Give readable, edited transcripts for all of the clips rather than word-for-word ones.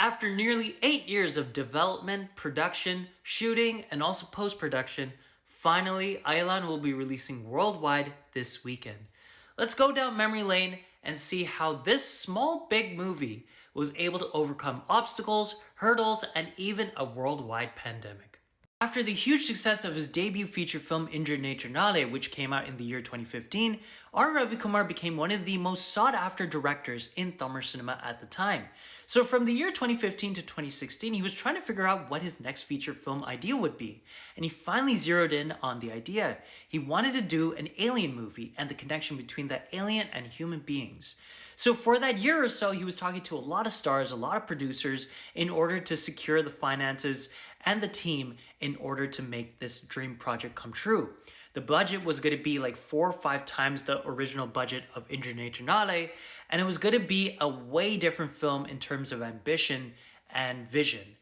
After nearly 8 years of development, production, shooting, and also post-production, finally, Ayalaan will be releasing worldwide this weekend. Let's go down memory lane and see how this small big movie was able to overcome obstacles, hurdles, and even a worldwide pandemic. After the huge success of his debut feature film Injured Nature Nale, which came out in the year 2015, R. Ravikumar became one of the most sought-after directors in Tamil cinema at the time. So from the year 2015 to 2016, he was trying to figure out what his next feature film idea would be, and he finally zeroed in on the idea. He wanted to do an alien movie and the connection between that alien and human beings. So for that year or so, he was talking to a lot of stars, a lot of producers, in order to secure the finances and the team in order to make this dream project come true. The budget was going to be like 4 or 5 times the original budget of Injured Nature Nale, and it was going to be a way different film in terms of ambition and vision.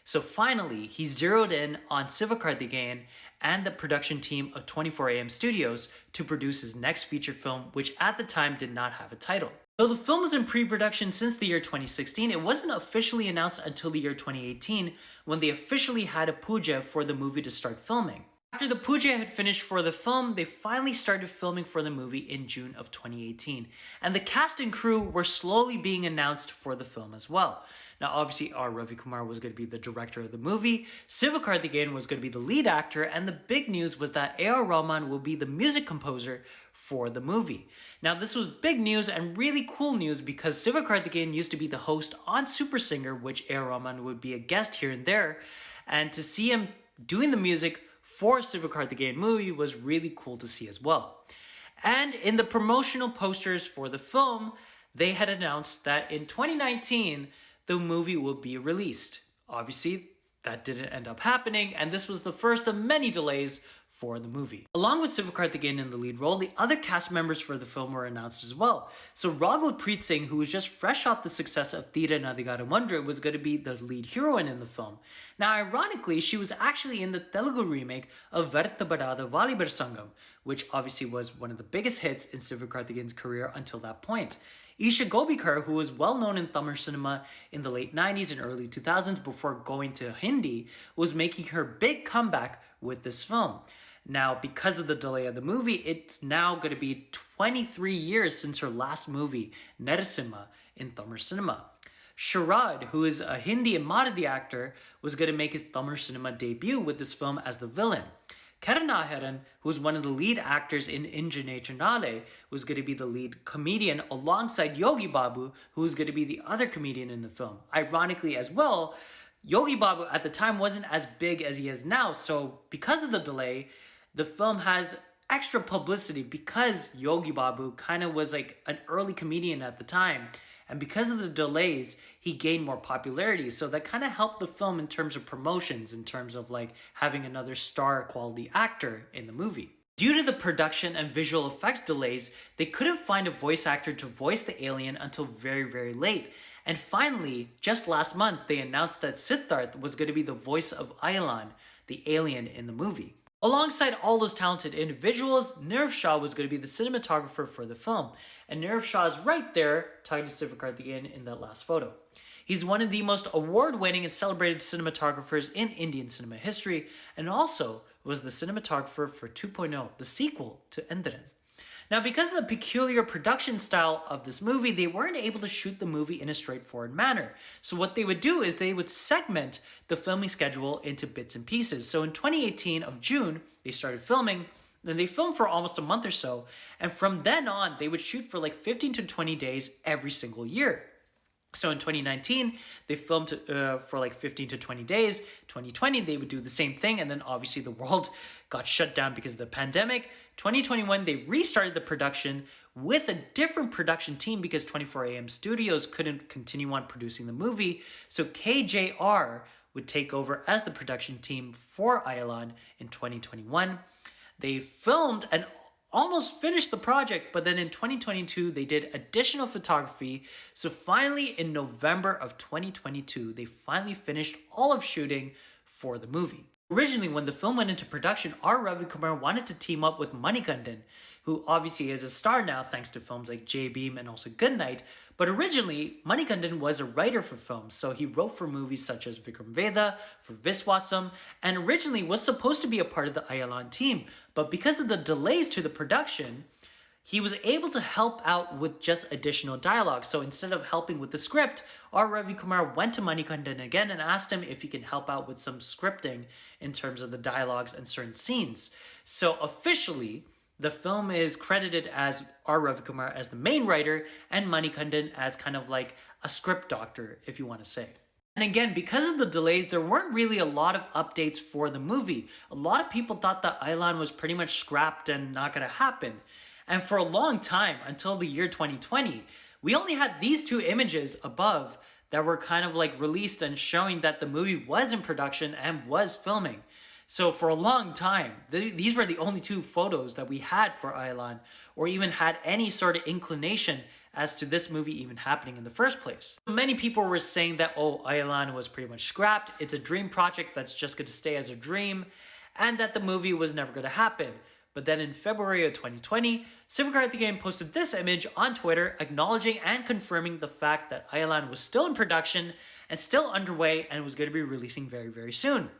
So finally, he zeroed in on Sivakarthikeyan and the production team of 24AM Studios to produce his next feature film, which at the time did not have a title. Though the film was in pre-production since the year 2016, it wasn't officially announced until the year 2018 when they officially had a puja for the movie to start filming. After the puja had finished for the film, they finally started filming for the movie in June of 2018. And the cast and crew were slowly being announced for the film as well. Now obviously R. Ravikumar was going to be the director of the movie, Sivakarthikeyan was going to be the lead actor, and the big news was that A.R. Rahman will be the music composer for the movie. Now this was big news and really cool news because Sivakarthikeyan used to be the host on Super Singer, which A.R. Rahman would be a guest here and there, and to see him doing the music for Sivakarthikeyan movie was really cool to see as well. And in the promotional posters for the film, they had announced that in 2019, the movie will be released. Obviously, that didn't end up happening, and this was the first of many delays for the movie. Along with Sivakarthikeyan in the lead role, the other cast members for the film were announced as well. So Ragul Preet Singh, who was just fresh off the success of Thira Nadigara Mandra, was going to be the lead heroine in the film. Now ironically, she was actually in the Telugu remake of Vartha Badada Valibar Sangam, which obviously was one of the biggest hits in Sivakarthikeyan's career until that point. Isha Gobikar, who was well known in Tamil cinema in the late 90s and early 2000s before going to Hindi, was making her big comeback with this film. Now, because of the delay of the movie, it's now going to be 23 years since her last movie, Narasimha, in Tamil cinema. Sharad, who is a Hindi and Marathi actor, was going to make his Tamil cinema debut with this film as the villain. Karanaharan, who was one of the lead actors in Injured Nature Nale, was going to be the lead comedian alongside Yogi Babu, who was going to be the other comedian in the film. Ironically as well, Yogi Babu at the time wasn't as big as he is now, so because of the delay, the film has extra publicity because Yogi Babu kind of was like an early comedian at the time. And because of the delays, he gained more popularity. So that kind of helped the film in terms of promotions, in terms of like having another star quality actor in the movie. Due to the production and visual effects delays, they couldn't find a voice actor to voice the alien until very, very late. And finally, just last month, they announced that Siddharth was going to be the voice of Ayalaan, the alien in the movie. Alongside all those talented individuals, Nirav Shah was going to be the cinematographer for the film. And Nirav Shah is right there, tied to Sivakarthikeyan in that last photo. He's one of the most award-winning and celebrated cinematographers in Indian cinema history, and also was the cinematographer for 2.0, the sequel to Endiran. Now, because of the peculiar production style of this movie, they weren't able to shoot the movie in a straightforward manner. So what they would do is they would segment the filming schedule into bits and pieces. So in 2018 of June, they started filming, then they filmed for almost a month or so, and from then on, they would shoot for like 15 to 20 days every single year. So in 2019, they filmed for like 15 to 20 days. 2020, they would do the same thing. And then obviously the world got shut down because of the pandemic. 2021, they restarted the production with a different production team because 24AM Studios couldn't continue on producing the movie. So KJR would take over as the production team for Ayalaan in 2021. They filmed and almost finished the project, but then in 2022, they did additional photography. So finally, in November of 2022, they finally finished all of shooting for the movie. Originally, when the film went into production, R. Ravikumar wanted to team up with Manikandan, who obviously is a star now thanks to films like J Beam and also Good Night, But originally, Manikandan was a writer for films, so he wrote for movies such as Vikram Vedha, for Viswasam, and originally was supposed to be a part of the Ayalaan team. But because of the delays to the production, he was able to help out with just additional dialogue. So instead of helping with the script, R. Ravi Kumar went to Manikandan again and asked him if he can help out with some scripting in terms of the dialogues and certain scenes. So officially, the film is credited as R. Ravi Kumar as the main writer and Manikandan as kind of like a script doctor, if you want to say. And again, because of the delays, there weren't really a lot of updates for the movie. A lot of people thought that Ayalaan was pretty much scrapped and not going to happen. And for a long time, until the year 2020, we only had these two images above that were kind of like released and showing that the movie was in production and was filming. So for a long time, these were the only two photos that we had for Ayalaan, or even had any sort of inclination as to this movie even happening in the first place. Many people were saying that, oh, Ayalaan was pretty much scrapped, it's a dream project that's just going to stay as a dream, and that the movie was never going to happen. But then in February of 2020, Sivakarthikeyan posted this image on Twitter acknowledging and confirming the fact that Ayalaan was still in production and still underway and was going to be releasing very, very soon.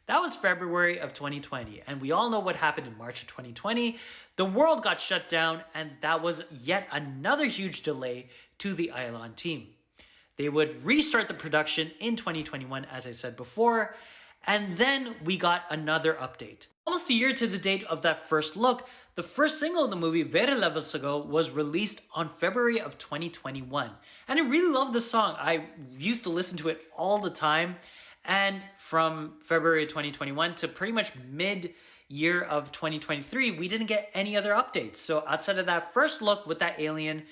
That was February of 2020, and we all know what happened in March of 2020. The world got shut down, and that was yet another huge delay to the Ayalaan team. They would restart the production in 2021, as I said before, and then we got another update. Almost a year to the date of that first look, the first single of the movie, Vera Levels Ago, was released on February of 2021. And I really love the song. I used to listen to it all the time. And from February 2021 to pretty much mid-year of 2023, we didn't get any other updates. So outside of that first look with that alien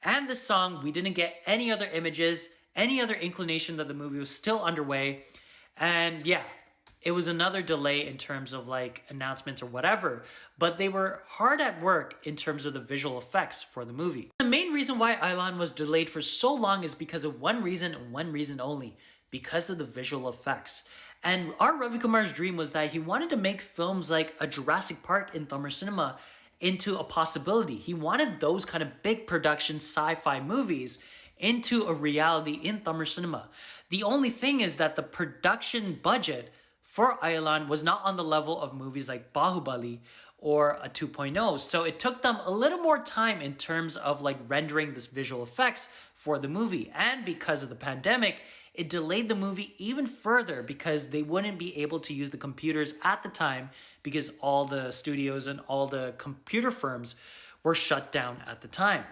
and the song, we didn't get any other images, any other inclination that the movie was still underway. And yeah, it was another delay in terms of like announcements or whatever, but they were hard at work in terms of the visual effects for the movie. The main reason why Ayalaan was delayed for so long is because of one reason and one reason only, because of the visual effects. And R. Ravi Kumar's dream was that he wanted to make films like a Jurassic Park in Tamil cinema into a possibility. He wanted those kind of big production sci-fi movies into a reality in Tamil cinema. The only thing is that the production budget for Ayalaan was not on the level of movies like Bahubali or a 2.0. So it took them a little more time in terms of like rendering this visual effects for the movie. And because of the pandemic, it delayed the movie even further because they wouldn't be able to use the computers at the time because all the studios and all the computer firms were shut down at the time.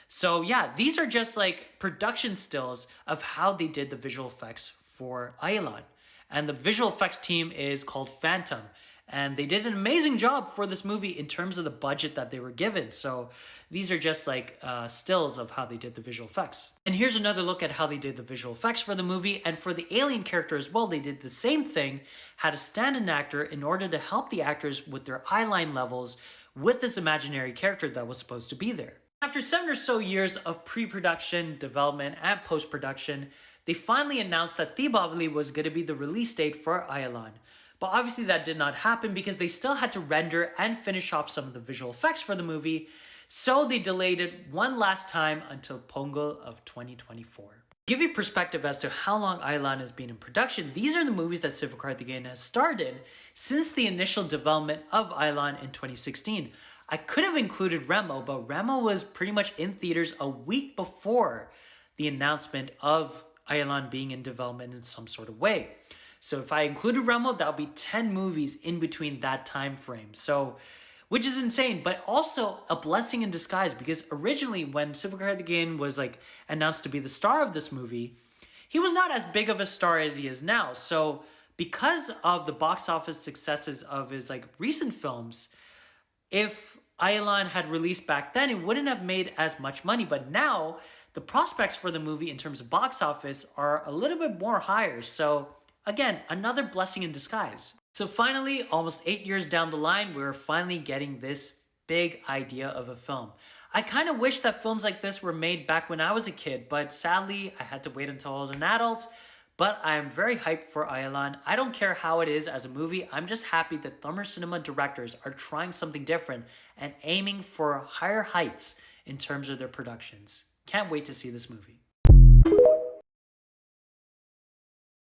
So yeah, these are just like production stills of how they did the visual effects for Ayalaan. And the visual effects team is called Phantom. And they did an amazing job for this movie in terms of the budget that they were given. So these are just like stills of how they did the visual effects. And here's another look at how they did the visual effects for the movie. And for the alien character as well, they did the same thing, had a stand-in actor in order to help the actors with their eyeline levels with this imaginary character that was supposed to be there. After 7 or so years of pre-production, development, and post-production, they finally announced that Deepavali was going to be the release date for Ayalaan. But obviously that did not happen because they still had to render and finish off some of the visual effects for the movie, so they delayed it one last time until Pongal of 2024. To give you perspective as to how long Ayalaan has been in production, these are the movies that Sivakarthikeyan has starred in since the initial development of Ayalaan in 2016. I could have included Remo, but Remo was pretty much in theaters a week before the announcement of Ayalaan being in development in some sort of way. So if I included Remo, that would be 10 movies in between that time frame. So, which is insane, but also a blessing in disguise, because originally when Sivakarthikeyan was like announced to be the star of this movie, he was not as big of a star as he is now. So because of the box office successes of his like recent films, if Ayalaan had released back then, it wouldn't have made as much money. But now the prospects for the movie in terms of box office are a little bit more higher. So again, another blessing in disguise. So finally, almost 8 years down the line, we're finally getting this big idea of a film. I kind of wish that films like this were made back when I was a kid, but sadly, I had to wait until I was an adult. But I'm very hyped for Ayalaan. I don't care how it is as a movie. I'm just happy that Tamil cinema directors are trying something different and aiming for higher heights in terms of their productions. Can't wait to see this movie.